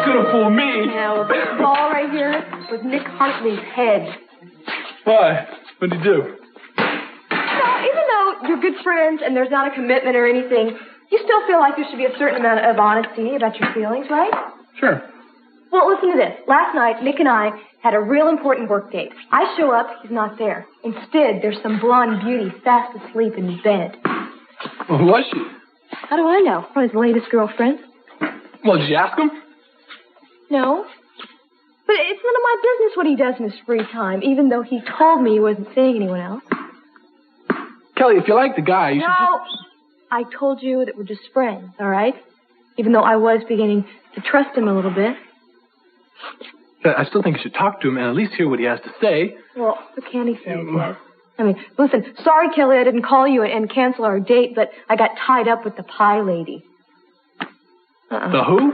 gonna fool me. Yeah, well, this ball right here was Nick Huntley's head. Why? What'd you do? Even though you're good friends and there's not a commitment or anything, you still feel like there should be a certain amount of honesty about your feelings, right? Sure. Well, listen to this. Last night, Nick and I had a real important work date. I show up, he's not there. Instead, there's some blonde beauty fast asleep in his bed. Well, who was she? How do I know? Probably his latest girlfriend. Well, did you ask him? No. But it's none of my business what he does in his free time, even though he told me he wasn't seeing anyone else. Kelly, if you like the guy, you should just... I told you that we're just friends, all right? Even though I was beginning to trust him a little bit. I still think you should talk to him and at least hear what he has to say. Well, what can he say, Ted? I mean, listen, sorry, Kelly, I didn't call you and cancel our date, but I got tied up with the pie lady. The who?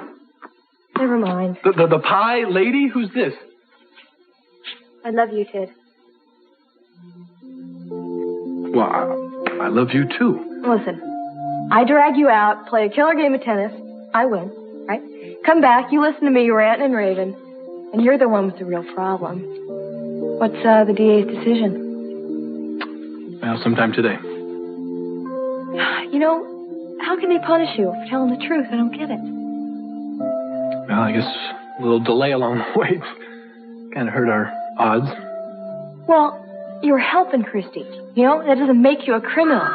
Never mind. The pie lady? Who's this? I love you, Ted. Well, I love you, too. Listen, I drag you out, play a killer game of tennis, I win, right? Come back, you listen to me ranting and raving, and you're the one with the real problem. What's the DA's decision? Well, sometime today. You know, how can they punish you for telling the truth? I don't get it. Well, I guess a little delay along the way kind of hurt our odds. Well, you were helping Christy. You know, that doesn't make you a criminal.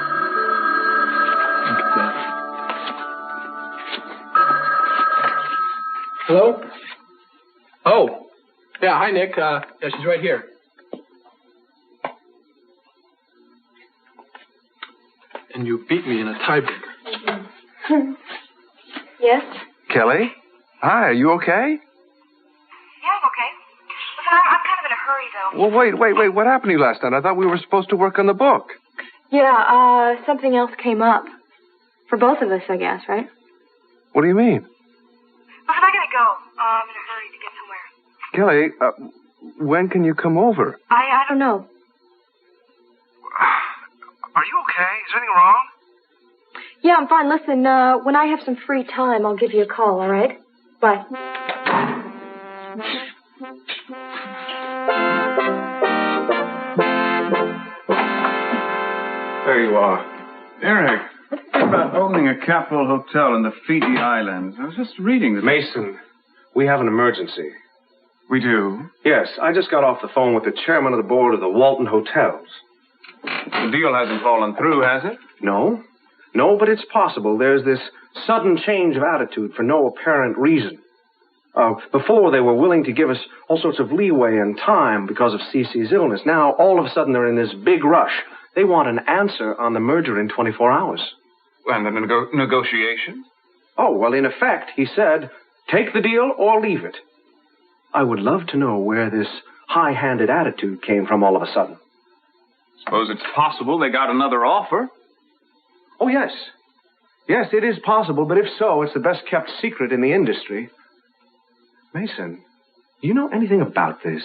Hello? Oh. Yeah, hi, Nick. Yeah, she's right here. And you beat me in a tiebreaker. Yes? Kelly? Hi, are you okay? Yeah, I'm okay. Listen, I'm kind of in a hurry, though. Well, wait. What happened to you last night? I thought we were supposed to work on the book. Yeah, something else came up. For both of us, I guess, right? What do you mean? Listen, I gotta go. I'm in a hurry to get somewhere. Kelly, when can you come over? I don't know. Are you okay? Is anything wrong? Yeah, I'm fine. Listen, when I have some free time, I'll give you a call, all right? Bye. There you are. Eric, what do you think about opening a capital hotel in the Fiji Islands? I was just reading this. Mason, we have an emergency. We do? Yes, I just got off the phone with the chairman of the board of the Walton Hotels. The deal hasn't fallen through, has it? No, but it's possible. There's this sudden change of attitude for no apparent reason. Before, they were willing to give us all sorts of leeway and time because of Cece's illness. Now, all of a sudden, they're in this big rush. They want an answer on the merger in 24 hours. And the negotiation? Oh, well, in effect, he said, take the deal or leave it. I would love to know where this high-handed attitude came from all of a sudden. Suppose it's possible they got another offer. Oh, yes. Yes, it is possible, but if so, it's the best-kept secret in the industry. Mason, do you know anything about this?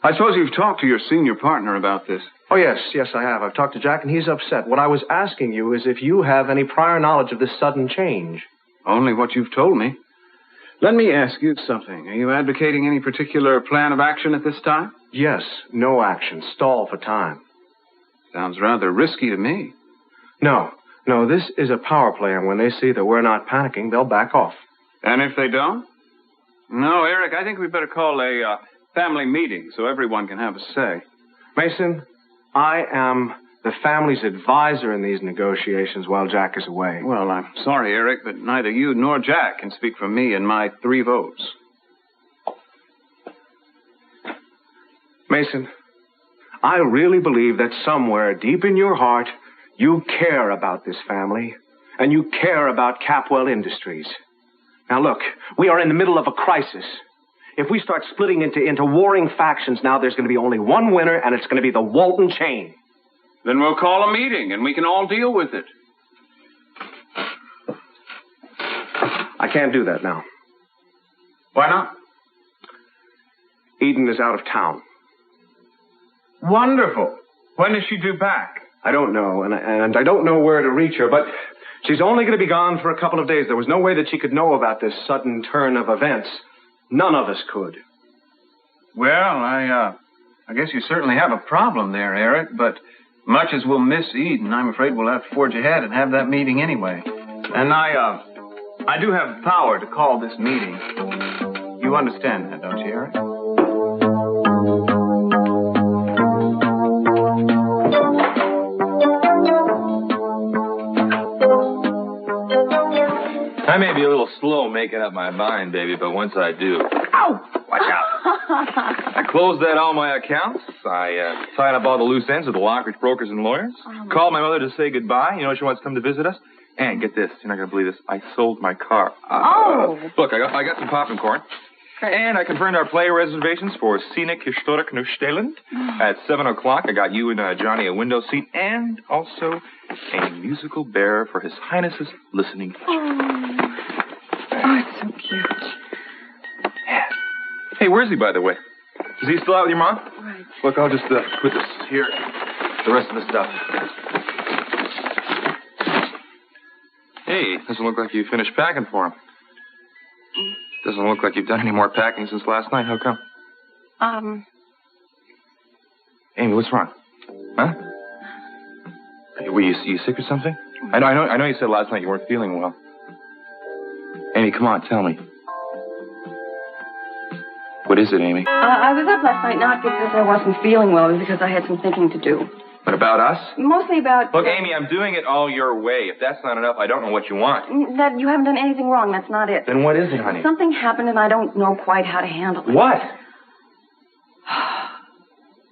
I suppose you've talked to your senior partner about this. Oh, yes, I have. I've talked to Jack, and he's upset. What I was asking you is if you have any prior knowledge of this sudden change. Only what you've told me. Let me ask you something. Are you advocating any particular plan of action at this time? Yes, no action. Stall for time. Sounds rather risky to me. No, this is a power play, and when they see that we're not panicking, they'll back off. And if they don't? No, Eric, I think we better call a family meeting so everyone can have a say. Mason, I am the family's advisor in these negotiations while Jack is away. Well, I'm sorry, Eric, but neither you nor Jack can speak for me and my 3 votes. Mason, I really believe that somewhere deep in your heart, you care about this family, and you care about Capwell Industries. Now look, we are in the middle of a crisis. If we start splitting into warring factions now, there's going to be only one winner, and it's going to be the Walton chain. Then we'll call a meeting, and we can all deal with it. I can't do that now. Why not? Eden is out of town. Wonderful. When is she due back? I don't know, and I don't know where to reach her, but She's only going to be gone for a couple of days. There was no way that she could know about this sudden turn of events. None of us could. Well, I guess you certainly have a problem there, Eric, but much as we'll miss Eden, I'm afraid we'll have to forge ahead and have that meeting anyway. And I do have power to call this meeting. You understand that, don't you, Eric? I may be a little slow making up my mind, baby, but once I do... Ow! Watch out. I closed out all my accounts. I tied up all the loose ends with the Lockridge brokers and lawyers. Called my mother to say goodbye. You know, she wants to come to visit us. And get this. You're not going to believe this. I sold my car. Look, I got some popping corn. And I confirmed our play reservations for Scenic Historic Neustellend at 7 o'clock. I got you and Johnny a window seat and also a musical bear for His Highness's listening pleasure. Oh, it's so cute. Yeah. Hey, where's he, by the way? Is he still out with your mom? Right. Look, I'll just put this here. The rest of the stuff. Hey, doesn't look like you finished packing for him. Doesn't look like you've done any more packing since last night. How come? Amy, what's wrong? Huh? Were you sick or something? I know you said last night you weren't feeling well. Amy, come on, tell me. What is it, Amy? I was up last night not because I wasn't feeling well, it was because I had some thinking to do. But about us? Mostly about... Look, Amy, I'm doing it all your way. If that's not enough, I don't know what you want. That you haven't done anything wrong, that's not it. Then what is it, honey? Something happened and I don't know quite how to handle it. What?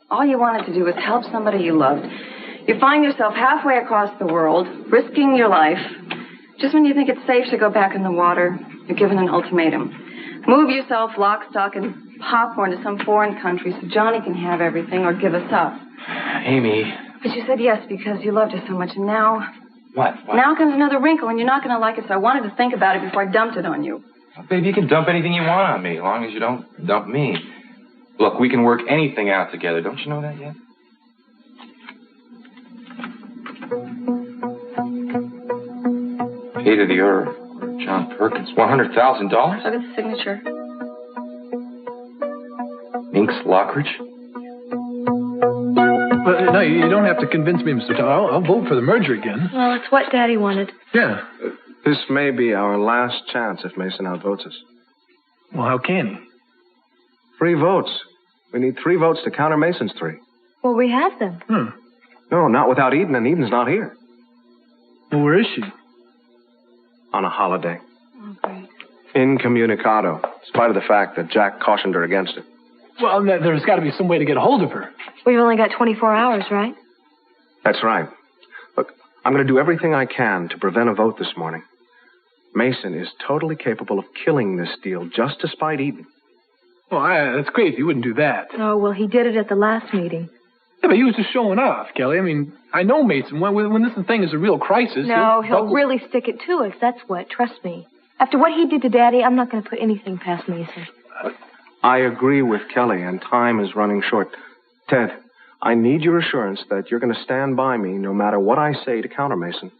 All you wanted to do was help somebody you loved. You find yourself halfway across the world, risking your life. Just when you think it's safe to go back in the water, you're given an ultimatum. Move yourself lock, stock, and popcorn to some foreign country so Johnny can have everything or give us up. Amy... But you said yes because you loved her so much, and now... What? Now comes another wrinkle, and you're not going to like it, so I wanted to think about it before I dumped it on you. Well, baby, you can dump anything you want on me, as long as you don't dump me. Look, we can work anything out together. Don't you know that yet? Paid to the order, John Perkins. $100,000? Look at the signature. Minx Lockridge? But, no, you don't have to convince me, Mr. Todd. I'll vote for the merger again. Well, it's what Daddy wanted. Yeah. This may be our last chance if Mason outvotes us. Well, how can he? 3 votes. We need 3 votes to counter Mason's 3. Well, we have them. No, not without Eden, and Eden's not here. Well, where is she? On a holiday. Oh, great. Incommunicado, in spite of the fact that Jack cautioned her against it. Well, there's got to be some way to get a hold of her. We've only got 24 hours, right? That's right. Look, I'm going to do everything I can to prevent a vote this morning. Mason is totally capable of killing this deal just to spite Eden. Well, that's crazy. He wouldn't do that. Oh, well, he did it at the last meeting. Yeah, but he was just showing off, Kelly. I mean, I know Mason. When this thing is a real crisis... No, he'll really stick it to us. That's what. Trust me. After what he did to Daddy, I'm not going to put anything past Mason. I agree with Kelly, and time is running short. Ted, I need your assurance that you're going to stand by me no matter what I say to counter Mason.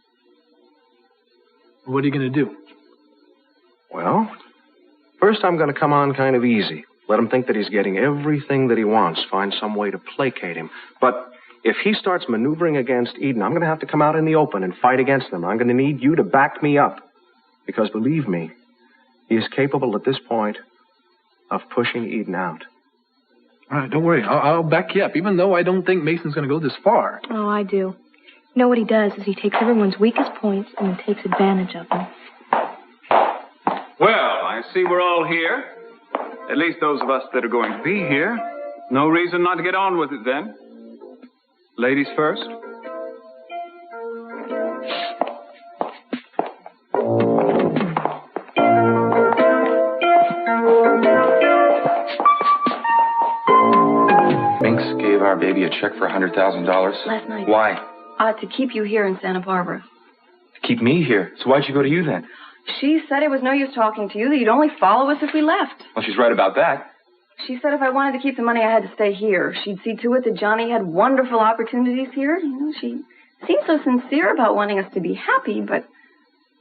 What are you going to do? Well, first I'm going to come on kind of easy. Let him think that he's getting everything that he wants. Find some way to placate him. But if he starts maneuvering against Eden, I'm going to have to come out in the open and fight against them. I'm going to need you to back me up. Because believe me, he is capable at this point of pushing Eden out. All right, don't worry. I'll back you up, even though I don't think Mason's going to go this far. Oh, I do. You know what he does is he takes everyone's weakest points and takes advantage of them. Well, I see we're all here. At least those of us that are going to be here. No reason not to get on with it, then. Ladies first. Minx gave our baby a check for $100,000. Last night. Why? To keep you here in Santa Barbara. To keep me here. So why'd she go to you then? She said it was no use talking to you, that you'd only follow us if we left. Well, she's right about that. She said if I wanted to keep the money, I had to stay here. She'd see to it that Johnny had wonderful opportunities here. You know, she seemed so sincere about wanting us to be happy, but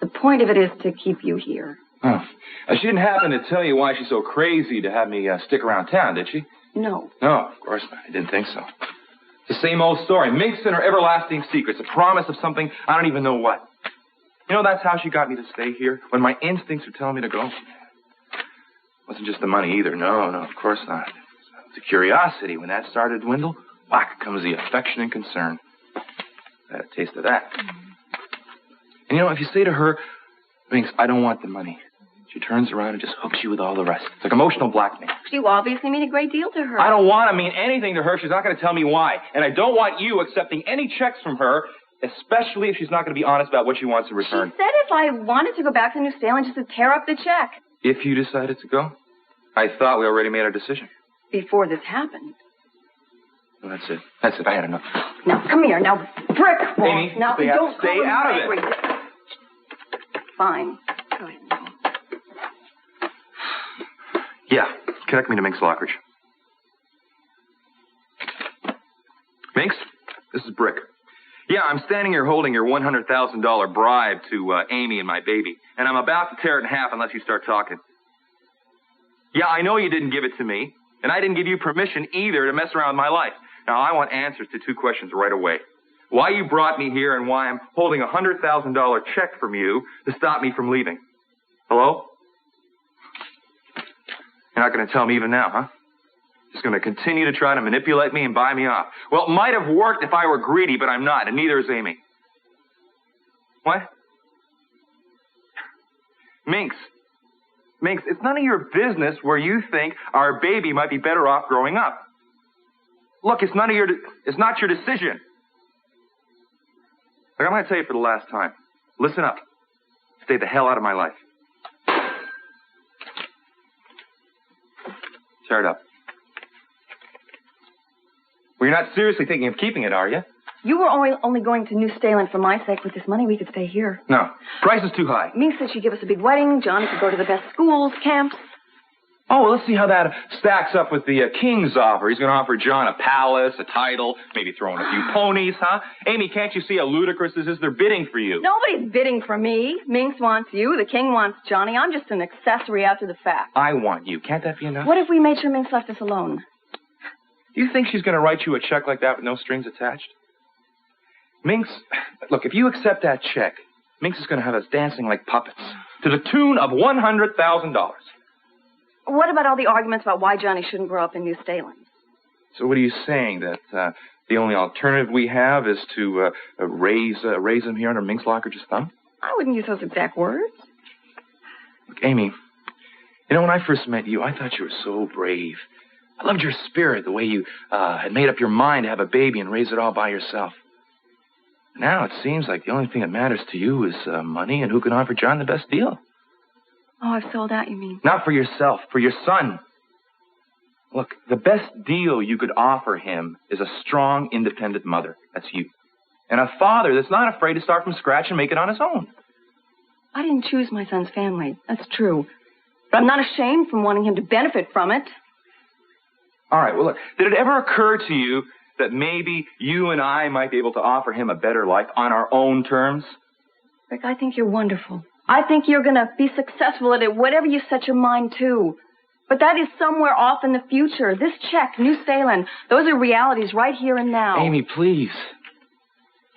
The point of it is to keep you here. Oh. She didn't happen to tell you why she's so crazy to have me stick around town, did she? No. No, of course not. I didn't think so. It's the same old story. Minx and her everlasting secrets. A promise of something I don't even know what. You know, that's how she got me to stay here, when my instincts were telling me to go. It wasn't just the money either. No, of course not. It's the curiosity. When that started to dwindle, whack comes the affection and concern. I had a taste of that. And you know, if you say to her, Minx, I don't want the money, she turns around and just hooks you with all the rest. It's like emotional blackmail. You obviously mean a great deal to her. I don't want to mean anything to her. She's not going to tell me why. And I don't want you accepting any checks from her, especially if she's not going to be honest about what she wants in return. She said if I wanted to go back to New Salem, just to tear up the check. If you decided to go? I thought we already made our decision. Before this happened. Well, that's it. That's it. I had enough. Now, come here. Now, brick wall. Amy, now, stay out of it. Fine. Go ahead. Yeah, connect me to Minx Lockridge. Minx, this is Brick. Yeah, I'm standing here holding your $100,000 bribe to Amy and my baby, and I'm about to tear it in half unless you start talking. Yeah, I know you didn't give it to me, and I didn't give you permission either to mess around with my life. Now, I want answers to 2 questions right away. Why you brought me here and why I'm holding a $100,000 check from you to stop me from leaving. Hello? You're not going to tell me even now, huh? Just going to continue to try to manipulate me and buy me off. Well, it might have worked if I were greedy, but I'm not, and neither is Amy. What? Minx, it's none of your business where you think our baby might be better off growing up. Look, it's not your decision. Look, I'm going to tell you for the last time. Listen up. Stay the hell out of my life. Tear it up. Well, you're not seriously thinking of keeping it, are you? You were only going to New Salem for my sake. With this money, we could stay here. No. Price is too high. Minx said she'd give us a big wedding. Johnny could go to the best schools, camps. Oh, well, let's see how that stacks up with the king's offer. He's going to offer John a palace, a title, maybe throw in a few ponies, huh? Amy, can't you see how ludicrous this is? They're bidding for you. Nobody's bidding for me. Minx wants you. The king wants Johnny. I'm just an accessory after the fact. I want you. Can't that be enough? What if we made sure Minx left us alone? Do you think she's going to write you a check like that with no strings attached? Minx, look, if you accept that check, Minx is going to have us dancing like puppets to the tune of $100,000. What about all the arguments about why Johnny shouldn't grow up in New Salem? So what are you saying, that the only alternative we have is to raise him here under Minx Lockridge's thumb? I wouldn't use those exact words. Look, Amy, you know, when I first met you, I thought you were so brave. I loved your spirit, the way you had made up your mind to have a baby and raise it all by yourself. Now it seems like the only thing that matters to you is money and who can offer John the best deal. Oh, I've sold out, you mean? Not for yourself, for your son. Look, the best deal you could offer him is a strong, independent mother. That's you. And a father that's not afraid to start from scratch and make it on his own. I didn't choose my son's family. That's true. But I'm not ashamed from wanting him to benefit from it. All right, well, look, did it ever occur to you that maybe you and I might be able to offer him a better life on our own terms? Rick, I think you're wonderful. I think you're going to be successful at it, whatever you set your mind to. But that is somewhere off in the future. This check, New Salem, those are realities right here and now. Amy, please.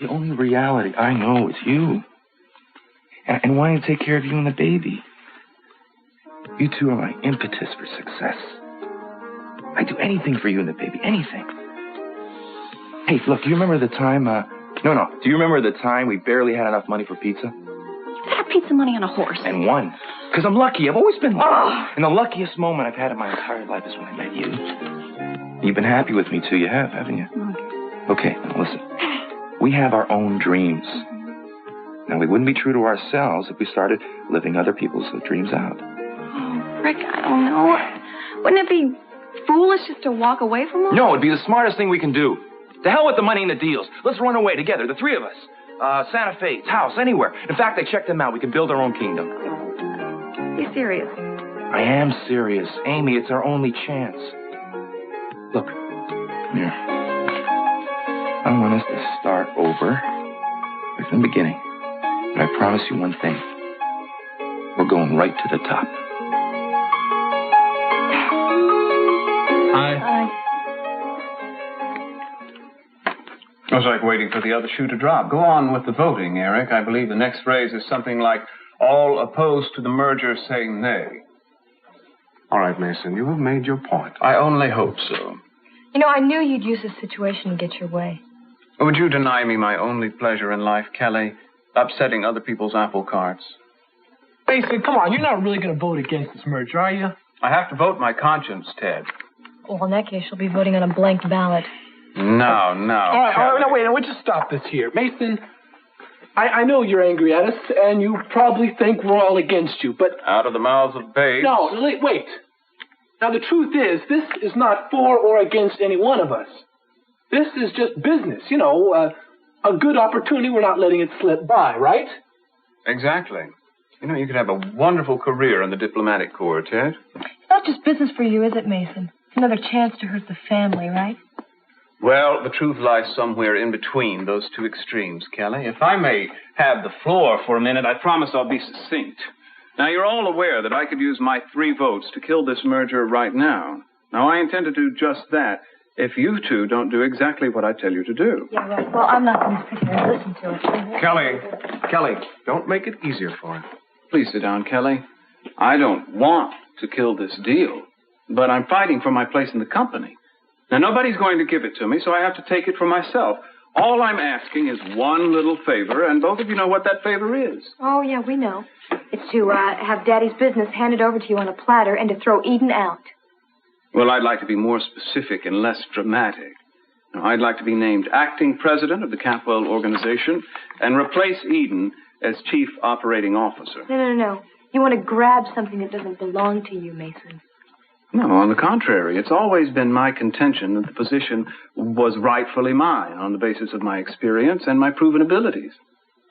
The only reality I know is you. And wanting to take care of you and the baby. You two are my impetus for success. I'd do anything for you and the baby, anything. Hey, look, do you remember the time, do you remember the time we barely had enough money for pizza? Have pizza money on a horse. And won. Because I'm lucky. I've always been lucky. Oh. And the luckiest moment I've had in my entire life is when I met you. You've been happy with me, too. You have, haven't you? Okay, now listen. We have our own dreams. Now, we wouldn't be true to ourselves if we started living other people's dreams out. Oh, Rick, I don't know. Wouldn't it be foolish just to walk away from them? No, it'd be the smartest thing we can do. To hell with the money and the deals. Let's run away together, the three of us. Santa Fe's house, anywhere. In fact, I checked them out. We can build our own kingdom. Be serious. I am serious. Amy, it's our only chance. Look, come here. I want us to start over from the beginning. But I promise you one thing. We're going right to the top. Hi. It was like waiting for the other shoe to drop. Go on with the voting, Eric. I believe the next phrase is something like, all opposed to the merger say nay. All right, Mason, you have made your point. I only hope so. You know, I knew you'd use this situation to get your way. Would you deny me my only pleasure in life, Kelly? Upsetting other people's apple carts. Mason, come on, you're not really going to vote against this merger, are you? I have to vote my conscience, Ted. Well, in that case, you'll be voting on a blank ballot. No. All right, no, wait, we'll just stop this here. Mason, I know you're angry at us, and you probably think we're all against you, but... Out of the mouths of babes. No, wait. Now, the truth is, this is not for or against any one of us. This is just business, you know, a good opportunity. We're not letting it slip by, right? Exactly. You know, you could have a wonderful career in the diplomatic corps, Ted. It's not just business for you, is it, Mason? It's another chance to hurt the family, right? Well, the truth lies somewhere in between those two extremes, Kelly. If I may have the floor for a minute, I promise I'll be succinct. Now, you're all aware that I could use my 3 votes to kill this merger right now. Now, I intend to do just that if you two don't do exactly what I tell you to do. Yeah, right. Well, I'm not going to sit here and listen to it. Kelly, don't make it easier for him. Please sit down, Kelly. I don't want to kill this deal, but I'm fighting for my place in the company. Now, nobody's going to give it to me, so I have to take it for myself. All I'm asking is one little favor, and both of you know what that favor is. Oh, yeah, we know. It's to have Daddy's business handed over to you on a platter and to throw Eden out. Well, I'd like to be more specific and less dramatic. Now, I'd like to be named acting president of the Capwell organization and replace Eden as chief operating officer. No. You want to grab something that doesn't belong to you, Mason. No, on the contrary. It's always been my contention that the position was rightfully mine on the basis of my experience and my proven abilities.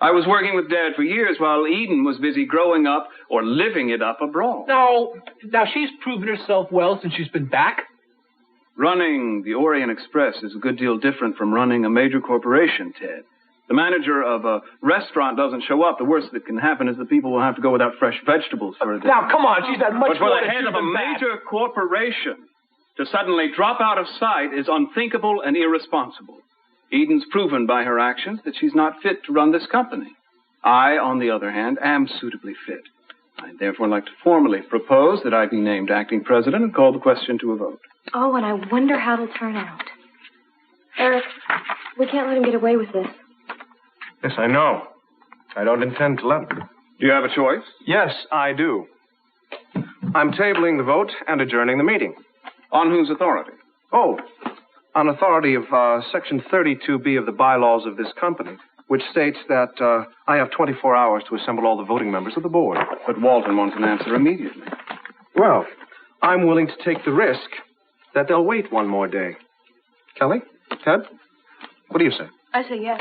I was working with Dad for years while Eden was busy growing up or living it up abroad. No, now she's proven herself well since she's been back. Running the Orient Express is a good deal different from running a major corporation, Ted. The manager of a restaurant doesn't show up. The worst that can happen is that people will have to go without fresh vegetables for a day. Now, come on, she's had much But for more the head of a major corporation to suddenly drop out of sight is unthinkable and irresponsible. Eden's proven by her actions that she's not fit to run this company. I, on the other hand, am suitably fit. I'd therefore like to formally propose that I be named acting president and call the question to a vote. Oh, and I wonder how it'll turn out. Eric, we can't let him get away with this. Yes, I know. I don't intend to let him. Do you have a choice? Yes, I do. I'm tabling the vote and adjourning the meeting. On whose authority? Oh, on authority of Section 32B of the bylaws of this company, which states that I have 24 hours to assemble all the voting members of the board. But Walton wants an answer immediately. Well, I'm willing to take the risk that they'll wait one more day. Kelly? Ted? What do you say? I say yes.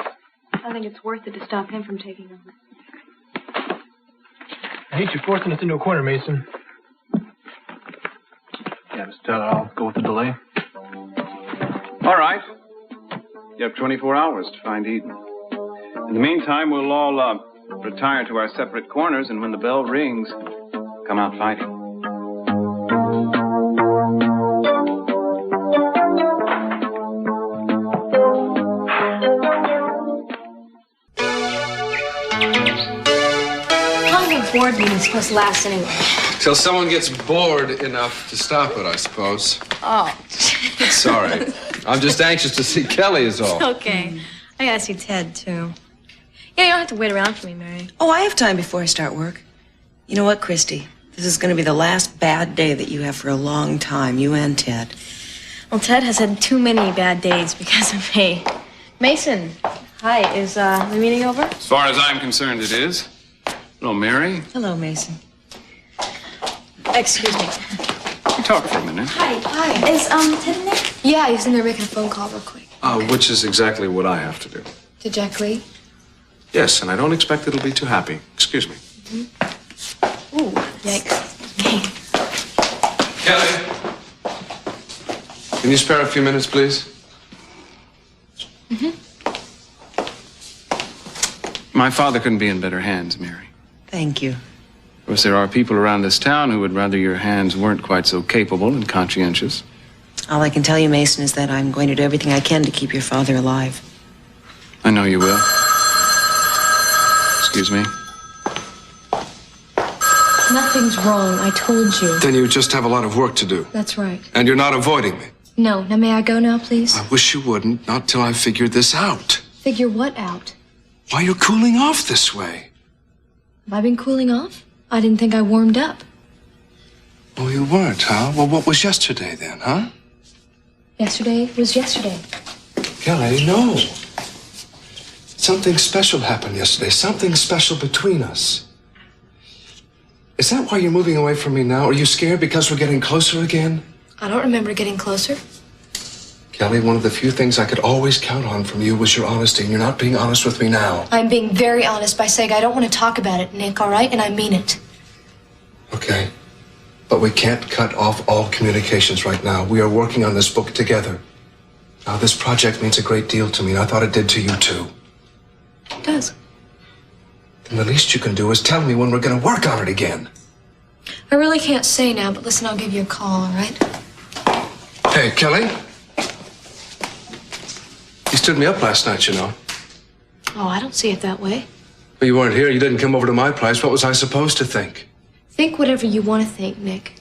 I think it's worth it to stop him from taking over. I hate you forcing us into a corner, Mason. Yeah, just I'll go with the delay. All right. You have 24 hours to find Eden. In the meantime, we'll all retire to our separate corners, and when the bell rings, come out fighting. Board meeting's supposed to last anyway. Till someone gets bored enough to stop it, I suppose. Oh. Sorry. I'm just anxious to see Kelly is all. Okay. I gotta see Ted, too. Yeah, you don't have to wait around for me, Mary. Oh, I have time before I start work. You know what, Christy? This is going to be the last bad day that you have for a long time, you and Ted. Well, Ted has had too many bad days because of me. Mason, hi. Is the meeting over? As far as I'm concerned, it is. Hello, Mary. Hello, Mason. Excuse me. Talk for a minute. Hi. Is Ted in there? Yeah, he's in there making a phone call real quick. Which is exactly what I have to do. To Jack Lee? Yes, and I don't expect it'll be too happy. Excuse me. Mm-hmm. Ooh, yikes. Kelly? Can you spare a few minutes, please? Mm-hmm. My father couldn't be in better hands, Mary. Thank you. Of course, there are people around this town who would rather your hands weren't quite so capable and conscientious. All I can tell you, Mason, is that I'm going to do everything I can to keep your father alive. I know you will. Excuse me. Nothing's wrong, I told you. Then you just have a lot of work to do. That's right. And you're not avoiding me. No. Now, may I go now, please? I wish you wouldn't, not till I figured this out. Figure what out? Why you're cooling off this way. Have I been cooling off? I didn't think I warmed up. Oh, you weren't, huh? Well, what was yesterday then, huh? Yesterday was yesterday. Kelly, no. Something special happened yesterday. Something special between us. Is that why you're moving away from me now? Are you scared because we're getting closer again? I don't remember getting closer. Kelly, one of the few things I could always count on from you was your honesty, and you're not being honest with me now. I'm being very honest by saying I don't want to talk about it, Nick, all right? And I mean it. Okay. But we can't cut off all communications right now. We are working on this book together. Now, this project means a great deal to me, and I thought it did to you, too. It does. Then the least you can do is tell me when we're going to work on it again. I really can't say now, but listen, I'll give you a call, all right? Hey, Kelly. You stood me up last night, you know. Oh, I don't see it that way. Well, you weren't here. You didn't come over to my place. What was I supposed to think? Think whatever you want to think, Nick.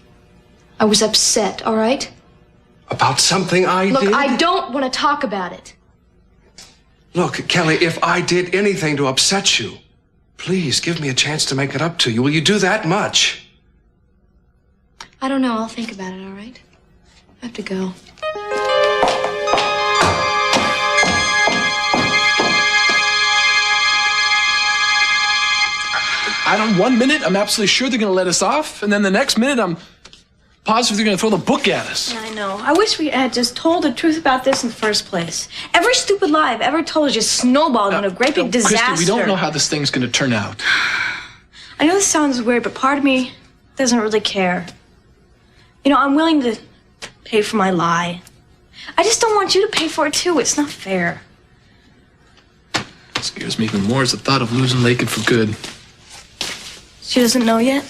I was upset, all right? About something I did? Look, I don't want to talk about it. Look, Kelly, if I did anything to upset you, please give me a chance to make it up to you. Will you do that much? I don't know. I'll think about it, all right? I have to go. One minute, I'm absolutely sure they're going to let us off, and then the next minute, I'm positive they're going to throw the book at us. I know. I wish we had just told the truth about this in the first place. Every stupid lie I've ever told has just snowballed into a great big disaster. Christy, we don't know how this thing's going to turn out. I know this sounds weird, but part of me doesn't really care. You know, I'm willing to pay for my lie. I just don't want you to pay for it, too. It's not fair. What scares me even more is the thought of losing Lakin for good. She doesn't know yet?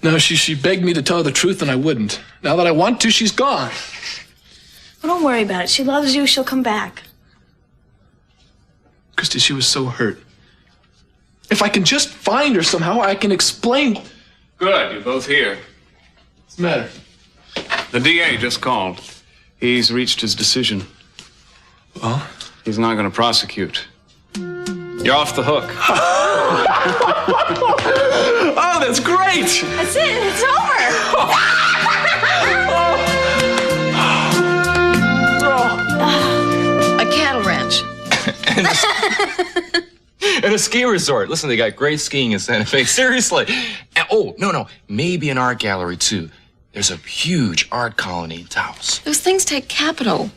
No, she begged me to tell her the truth, and I wouldn't. Now that I want to, she's gone. Well, don't worry about it. She loves you. She'll come back. Christy, she was so hurt. If I can just find her somehow, I can explain. Good, you're both here. What's the matter? The DA just called. He's reached his decision. Well? He's not going to prosecute. You're off the hook. Oh, that's great! That's it. It's over. A cattle ranch. And a ski resort. Listen, they got great skiing in Santa Fe. Seriously. And, oh, no. Maybe an art gallery, too. There's a huge art colony in Taos. Those things take capital.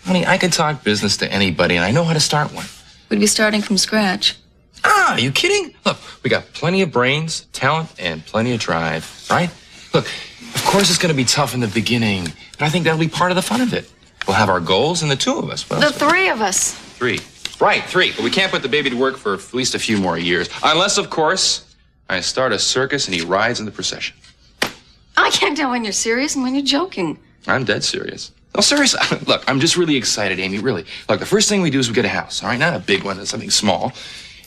Honey, I can talk business to anybody, and I know how to start one. We'd be starting from scratch. Ah, are you kidding? Look, we got plenty of brains, talent, and plenty of drive, right? Look, of course it's going to be tough in the beginning, but I think that'll be part of the fun of it. We'll have our goals and the two of us. The three of us. Three. Right, three. But we can't put the baby to work for at least a few more years. Unless, of course, I start a circus and he rides in the procession. I can't tell when you're serious and when you're joking. I'm dead serious. No, seriously. Look, I'm just really excited, Amy, really. Look, the first thing we do is we get a house, all right? Not a big one, something small.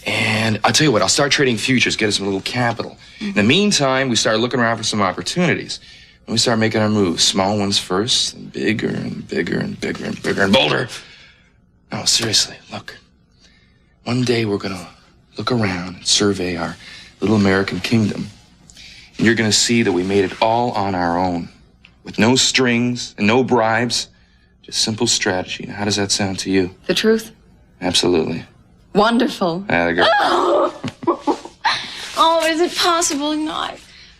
And I'll tell you what, I'll start trading futures, get us some little capital. In the meantime, we start looking around for some opportunities. And we start making our moves. Small ones first, and bigger and bigger and bigger and bigger and bolder. No, seriously, look. One day we're going to look around and survey our little American kingdom. And you're going to see that we made it all on our own. With no strings and no bribes. Just simple strategy. Now, how does that sound to you? The truth? Absolutely. Wonderful. There you go. Oh, is it possible? You know,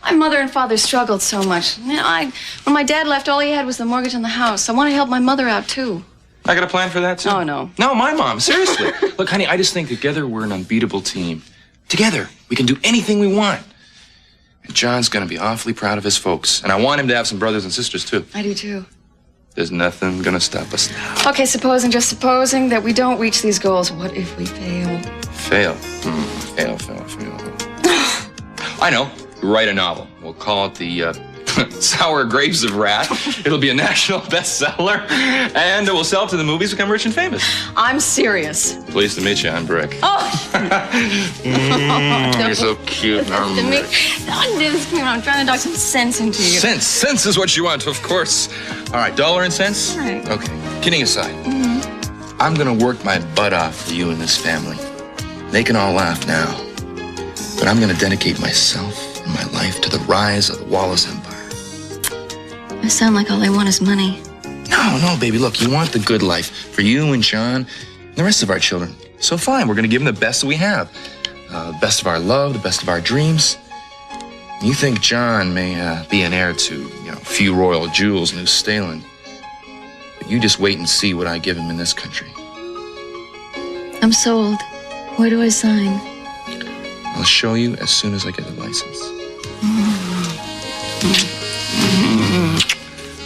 my mother and father struggled so much. You know, when my dad left, all he had was the mortgage on the house. I want to help my mother out, too. I got a plan for that, too. Oh, no. No, my mom. Seriously. Look, honey, I just think together we're an unbeatable team. Together, we can do anything we want. And John's going to be awfully proud of his folks. And I want him to have some brothers and sisters, too. I do, too. There's nothing going to stop us now. Okay, just supposing that we don't reach these goals. What if we fail? Fail. Fail. I know. Write a novel. We'll call it the Sour Grapes of Wrath. It'll be a national bestseller, and it will sell to the movies, become rich and famous. I'm serious. Pleased to meet you. I'm Brick. Oh. You're so cute. I'm Brick. Don't do this. I'm trying to talk some sense into you. Sense is what you want, of course. All right, dollar and cents? All right. Okay, kidding aside. I'm gonna work my butt off for you and this family. They can all laugh now, but I'm gonna dedicate myself and my life to the rise of the Wallace Empire. You sound like all they want is money. No, baby, look, you want the good life for you and John and the rest of our children. So fine, we're gonna give them the best that we have. The best of our love, the best of our dreams. You think John may be an heir to, a few royal jewels in New Staland. But you just wait and see what I give him in this country. I'm sold. Where do I sign? I'll show you as soon as I get the license.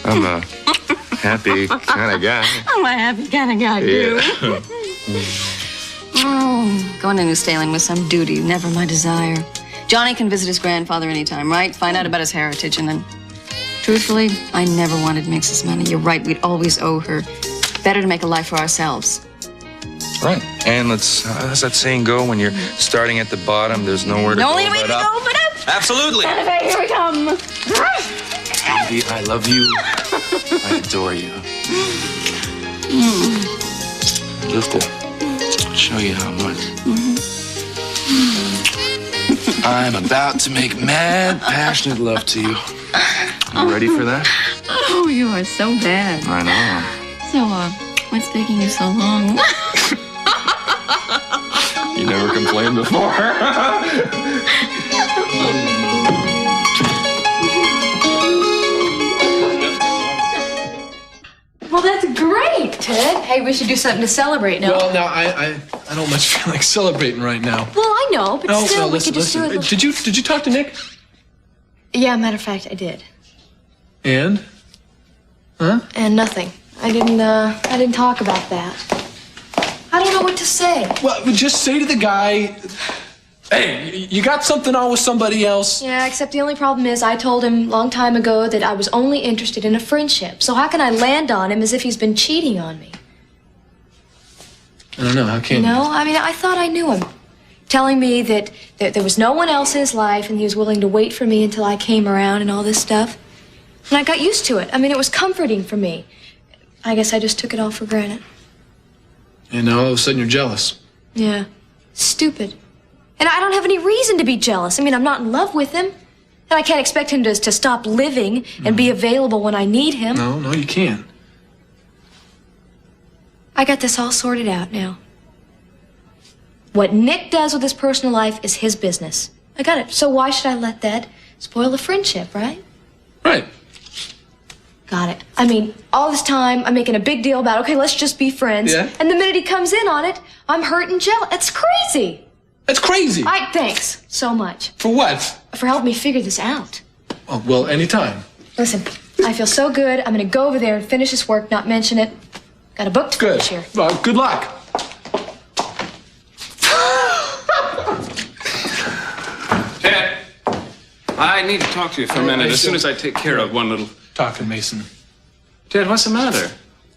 I'm a happy kind of guy. I'm a happy kind of guy, too. Going to New Staling with some duty, never my desire. Johnny can visit his grandfather anytime, right? Find out about his heritage, and then... Truthfully, I never wanted Mix's money. You're right, we'd always owe her. Better to make a life for ourselves. Right. And let's, how's that saying go? When you're starting at the bottom, there's nowhere to go but up. No way to go but up. Absolutely. Here we come. Baby, I love you. I adore you. Just to show you how much. I'm about to make mad, passionate love to you. You ready for that? Oh, you are so bad. I know. So, what's taking you so long? You never complained before. Well, that's great, Ted. Hey, we should do something to celebrate now. Well, now I don't much feel like celebrating right now. Well, I know, but still, we could just do it. Did you talk to Nick? Yeah, matter of fact, I did. And? Huh? And nothing. I didn't talk about that. I don't know what to say. Well, just say to the guy, hey, you got something on with somebody else? Yeah, except the only problem is I told him a long time ago that I was only interested in a friendship. So how can I land on him as if he's been cheating on me? I don't know, how can you? I mean, I thought I knew him. Telling me that there was no one else in his life and he was willing to wait for me until I came around and all this stuff. And I got used to it. I mean, it was comforting for me. I guess I just took it all for granted. And now all of a sudden you're jealous. Yeah. Stupid. And I don't have any reason to be jealous. I mean, I'm not in love with him. And I can't expect him to stop living and be available when I need him. No, you can't. I got this all sorted out now. What Nick does with his personal life is his business. I got it. So why should I let that spoil the friendship, right? Right. Got it. I mean, all this time, I'm making a big deal about, okay, let's just be friends. Yeah. And the minute he comes in on it, I'm hurt and jealous. It's crazy. That's crazy. Thanks so much. For what? For helping me figure this out. Oh, well, anytime. Listen, I feel so good. I'm going to go over there and finish this work, not mention it. Got a book to finish here. Well, good luck. Ted, I need to talk to you for a minute as soon as I take care of one little... Talking, Mason. Ted, what's the matter?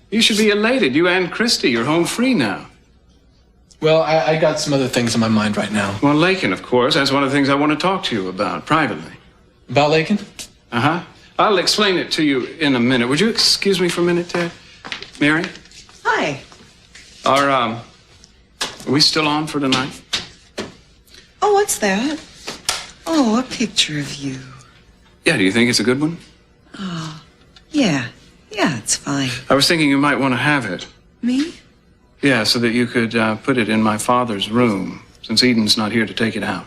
You should be elated. You and Christy, you're home free now. Well, I got some other things in my mind right now. Well, Lakin, of course. That's one of the things I want to talk to you about privately. About Lakin? Uh-huh. I'll explain it to you in a minute. Would you excuse me for a minute, Ted? Mary? Hi. Are we still on for tonight? Oh, what's that? Oh, a picture of you. Yeah, do you think it's a good one? Oh, yeah. Yeah, it's fine. I was thinking you might want to have it. Me? Yeah, so that you could put it in my father's room, since Eden's not here to take it out.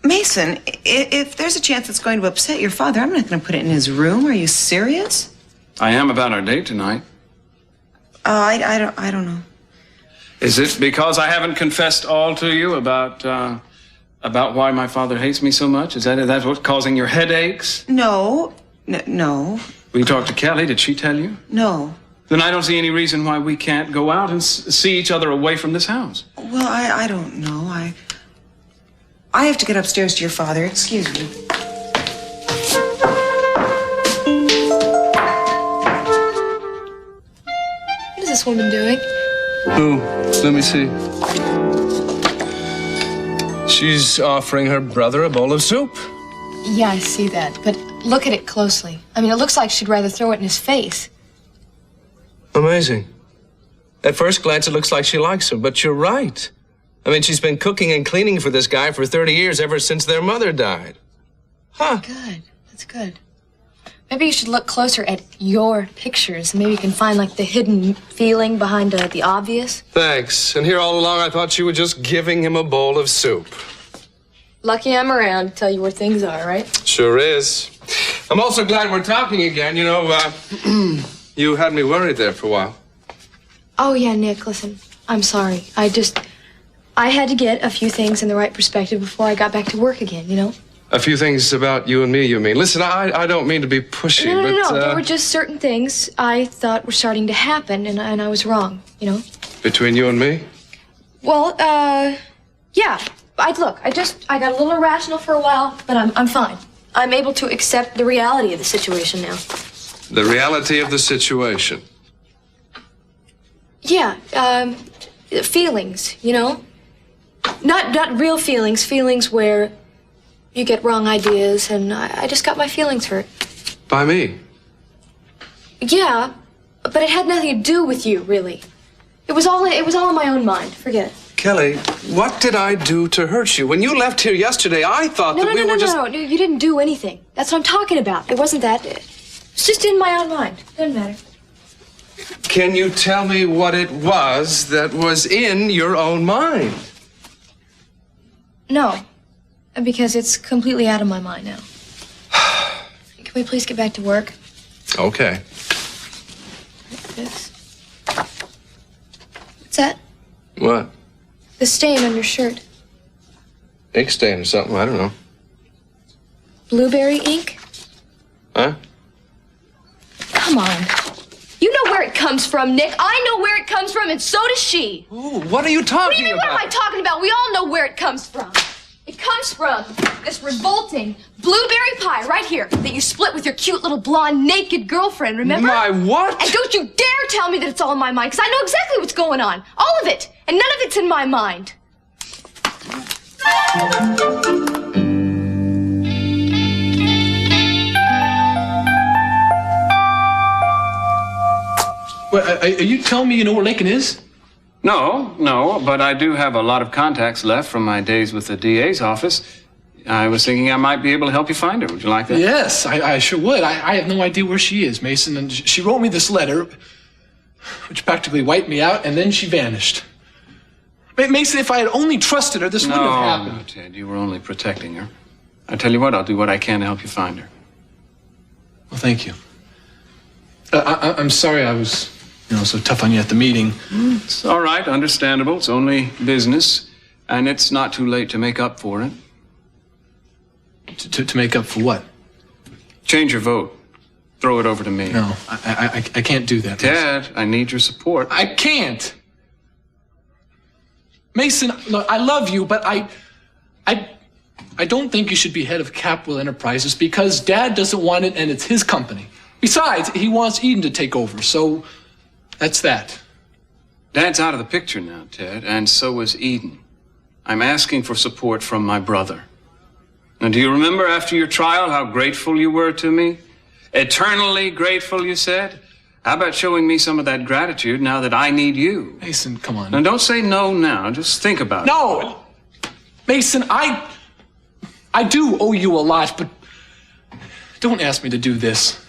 Mason, if there's a chance it's going to upset your father, I'm not going to put it in his room. Are you serious? I am about our date tonight. I don't know. Is it because I haven't confessed all to you about why my father hates me so much? Is that what's causing your headaches? No. No. Will you talk to Kelly? Did she tell you? No. Then I don't see any reason why we can't go out and see each other away from this house. Well, I don't know. I have to get upstairs to your father. Excuse me. What is this woman doing? Who? Let me see. She's offering her brother a bowl of soup. Yeah, I see that. But look at it closely. I mean, it looks like she'd rather throw it in his face. Amazing. At first glance, it looks like she likes him, but you're right. I mean, she's been cooking and cleaning for this guy for 30 years, ever since their mother died. Huh. Good. That's good. Maybe you should look closer at your pictures. Maybe you can find, like, the hidden feeling behind the obvious. Thanks. And here all along, I thought you were just giving him a bowl of soup. Lucky I'm around to tell you where things are, right? Sure is. I'm also glad we're talking again. You know, you had me worried there for a while. Oh, yeah, Nick, listen. I'm sorry. I had to get a few things in the right perspective before I got back to work again, you know? A few things about you and me, you mean? Listen, I don't mean to be pushy, No. There were just certain things I thought were starting to happen, and I was wrong, you know? Between you and me? Well, yeah. I got a little irrational for a while, but I'm fine. I'm able to accept the reality of the situation now. The reality of the situation. Yeah, feelings, you know? Not real feelings, feelings where you get wrong ideas, and I just got my feelings hurt. By me? Yeah, but it had nothing to do with you, really. It was all in my own mind. Forget it. Kelly, what did I do to hurt you? When you left here yesterday, I thought that we were just... No, you didn't do anything. That's what I'm talking about. It wasn't that. It's just in my own mind. Doesn't matter. Can you tell me what it was that was in your own mind? No, because it's completely out of my mind now. Can we please get back to work? Okay. This. What's that? What? The stain on your shirt. Ink stain or something, I don't know. Blueberry ink? Huh? Come on. You know where it comes from, Nick. I know where it comes from, and so does she. Ooh, what are you talking about? What do you mean, what am I talking about? We all know where it comes from. It comes from this revolting blueberry pie right here that you split with your cute little blonde naked girlfriend, remember? My what? And don't you dare tell me that it's all in my mind, because I know exactly what's going on. All of it. And none of it's in my mind. Well, are you telling me you know where Lincoln is? No, but I do have a lot of contacts left from my days with the DA's office. I was thinking I might be able to help you find her. Would you like that? Yes, I sure would. I have no idea where she is, Mason, and she wrote me this letter, which practically wiped me out, and then she vanished. Mason, if I had only trusted her, this wouldn't have happened. No, Ted, you were only protecting her. I tell you what, I'll do what I can to help you find her. Well, thank you. I'm sorry I was, so tough on you at the meeting. It's all right, understandable. It's only business, and it's not too late to make up for it. To make up for what? Change your vote. Throw it over to me. No, I can't do that. Ted, I need your support. I can't. Mason, look, I love you, but I don't think you should be head of Capwell Enterprises because Dad doesn't want it and it's his company. Besides, he wants Eden to take over, so that's that. Dad's out of the picture now, Ted, and so is Eden. I'm asking for support from my brother. Now, do you remember after your trial how grateful you were to me? Eternally grateful, you said? How about showing me some of that gratitude now that I need you? Mason, come on. Now, don't say no now. Just think about it. No! Mason, I do owe you a lot, but don't ask me to do this.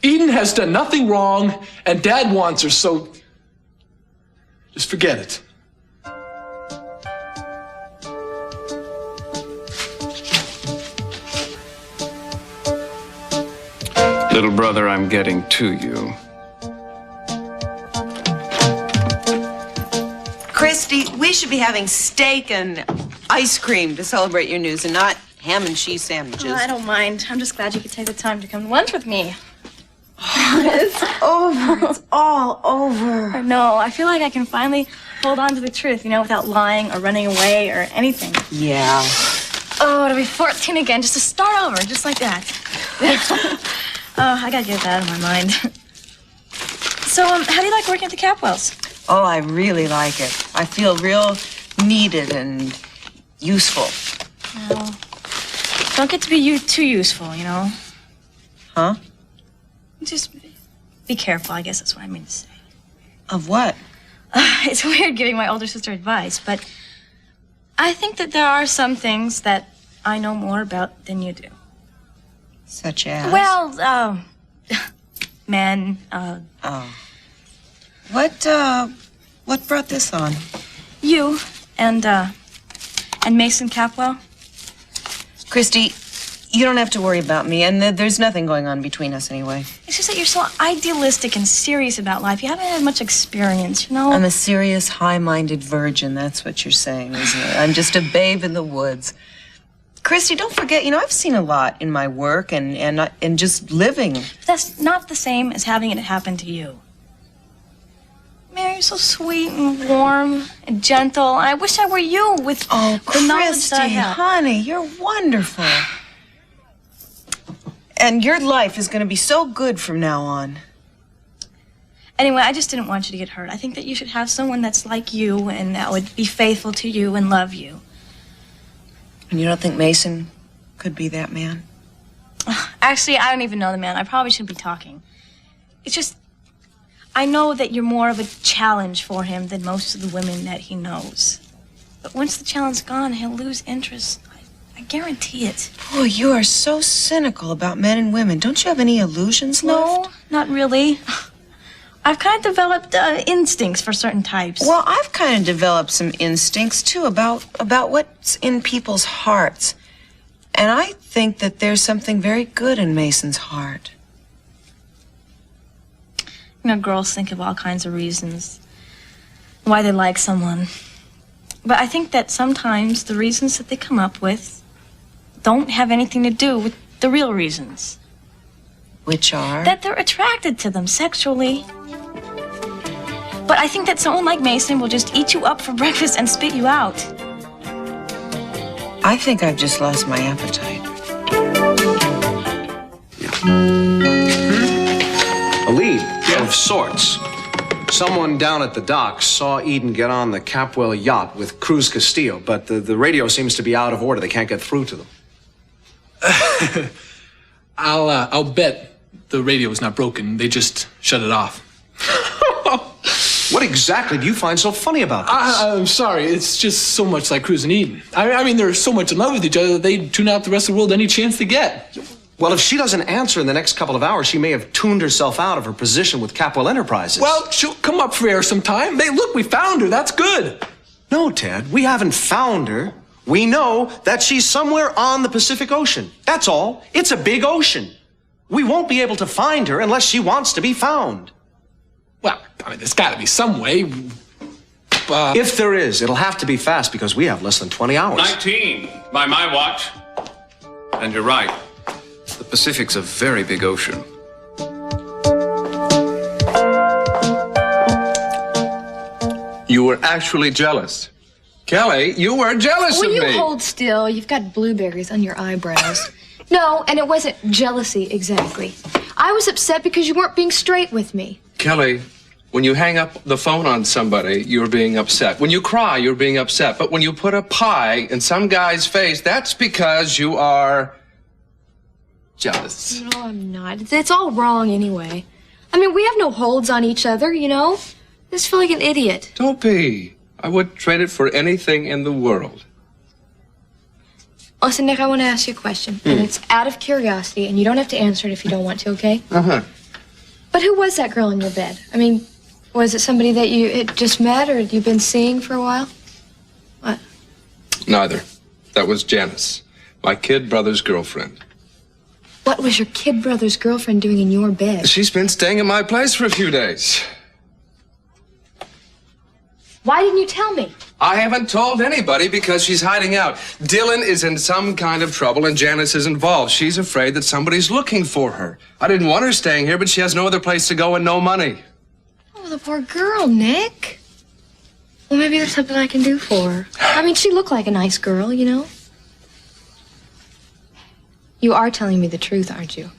Eden has done nothing wrong, and Dad wants her, so just forget it. Little brother, I'm getting to you. Christy, we should be having steak and ice cream to celebrate your news and not ham and cheese sandwiches. Oh, I don't mind. I'm just glad you could take the time to come to lunch with me. It's over. It's all over. I know. I feel like I can finally hold on to the truth, without lying or running away or anything. Yeah. Oh, to be 14 again, just to start over, just like that. I gotta get that out of my mind. So, how do you like working at the Capwells? Oh, I really like it. I feel real needed and useful. Well, don't get to be too useful, Huh? Just be careful, I guess that's what I mean to say. Of what? It's weird giving my older sister advice, but I think that there are some things that I know more about than you do. Such as? Well, men, Oh. What brought this on? you and Mason Capwell. Christy, you don't have to worry about me, and there's nothing going on between us anyway. It's just that you're so idealistic and serious about life. You haven't had much experience, I'm a serious, high-minded virgin. That's what you're saying, isn't it? I'm just a babe in the woods. Christy, don't forget, I've seen a lot in my work and just living. That's not the same as having it happen to you. Mary, you're so sweet and warm and gentle. And I wish I were you with the knowledge that I Christy, have. honey, you're wonderful. And your life is going to be so good from now on. Anyway, I just didn't want you to get hurt. I think that you should have someone that's like you and that would be faithful to you and love you. And you don't think Mason could be that man? Actually, I don't even know the man. I probably shouldn't be talking. It's just, I know that you're more of a challenge for him than most of the women that he knows. But once the challenge is gone, he'll lose interest. I guarantee it. Boy, you are so cynical about men and women. Don't you have any illusions left? No, not really. I've kind of developed instincts for certain types. Well, I've kind of developed some instincts, too, about what's in people's hearts. And I think that there's something very good in Mason's heart. Girls think of all kinds of reasons why they like someone. But I think that sometimes the reasons that they come up with don't have anything to do with the real reasons. Which are? That they're attracted to them sexually. But I think that someone like Mason will just eat you up for breakfast and spit you out. I think I've just lost my appetite. A lead of sorts. Someone down at the docks saw Eden get on the Capwell yacht with Cruz Castillo, but the radio seems to be out of order. They can't get through to them. I'll bet the radio is not broken. They just shut it off. What exactly do you find so funny about this? I'm sorry. It's just so much like Cruz and Eden. I mean, they're so much in love with each other that they'd tune out the rest of the world any chance they get. Well, if she doesn't answer in the next couple of hours, she may have tuned herself out of her position with Capwell Enterprises. Well, she'll come up for air sometime. Hey, look, we found her. That's good. No, Ted, we haven't found her. We know that she's somewhere on the Pacific Ocean. That's all. It's a big ocean. We won't be able to find her unless she wants to be found. Well, I mean, there's got to be some way. If there is, it'll have to be fast because we have less than 20 hours. 19 by my watch. And you're right. The Pacific's a very big ocean. You were actually jealous. Kelly, you were jealous of me. Will you hold still? You've got blueberries on your eyebrows. No, and it wasn't jealousy exactly. I was upset because you weren't being straight with me. Kelly, when you hang up the phone on somebody, you're being upset. When you cry, you're being upset. But when you put a pie in some guy's face, that's because you are jealous. No, I'm not. It's all wrong anyway. I mean, we have no holds on each other, I just feel like an idiot. Don't be. I would trade it for anything in the world. Listen, Nick, I want to ask you a question. And it's out of curiosity, and you don't have to answer it if you don't want to, okay? Uh-huh. But who was that girl in your bed? I mean, was it somebody that you had just met or you've been seeing for a while? What? Neither. That was Janice, my kid brother's girlfriend. What was your kid brother's girlfriend doing in your bed? She's been staying at my place for a few days. Why didn't you tell me? I haven't told anybody because she's hiding out. Dylan is in some kind of trouble and Janice is involved. She's afraid that somebody's looking for her. I didn't want her staying here, but she has no other place to go and no money. Oh, the poor girl, Nick. Well, maybe there's something I can do for her. I mean, she looked like a nice girl, you know? You are telling me the truth, aren't you?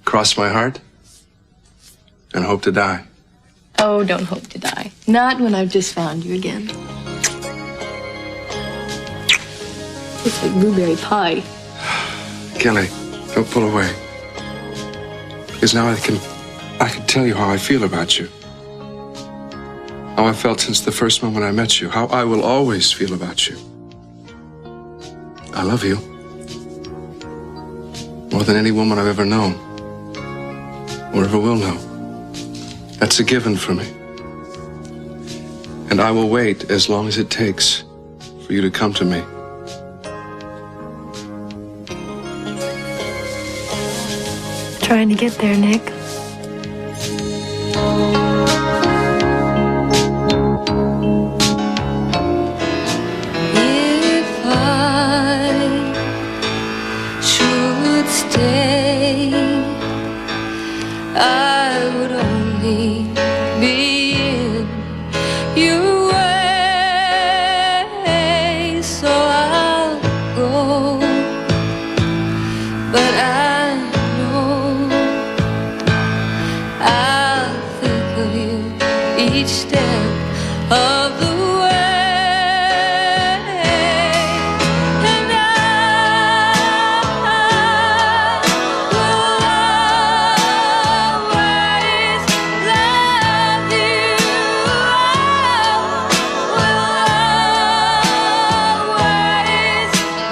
Cross my heart and hope to die. Oh, don't hope to die. Not when I've just found you again. It's like blueberry pie. Kelly, don't pull away. Because now I can tell you how I feel about you. How I felt since the first moment I met you. How I will always feel about you. I love you. More than any woman I've ever known. Or ever will know. That's a given for me. And I will wait as long as it takes for you to come to me. Trying to get there, Nick. If I should stay, I would only be in your way, so I'll go. But I know I'll think of you each step of the way. And I will always love you. I will always love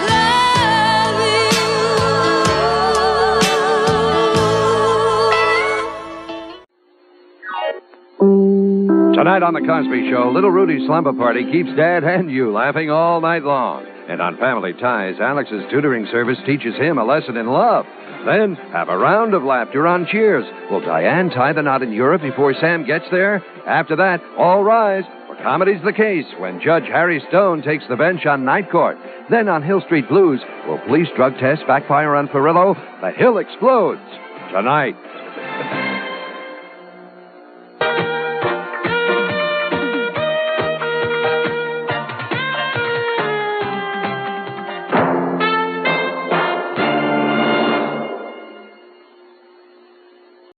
Tonight on The Cosby Show, little Rudy's slumber party keeps Dad and you laughing all night long. And on Family Ties, Alex's tutoring service teaches him a lesson in love. Then have a round of laughter on Cheers. Will Diane tie the knot in Europe before Sam gets there? After that, all rise, for Comedy's the Case, when Judge Harry Stone takes the bench on Night Court. Then on Hill Street Blues, will police drug tests backfire on Perillo? The Hill explodes. Tonight.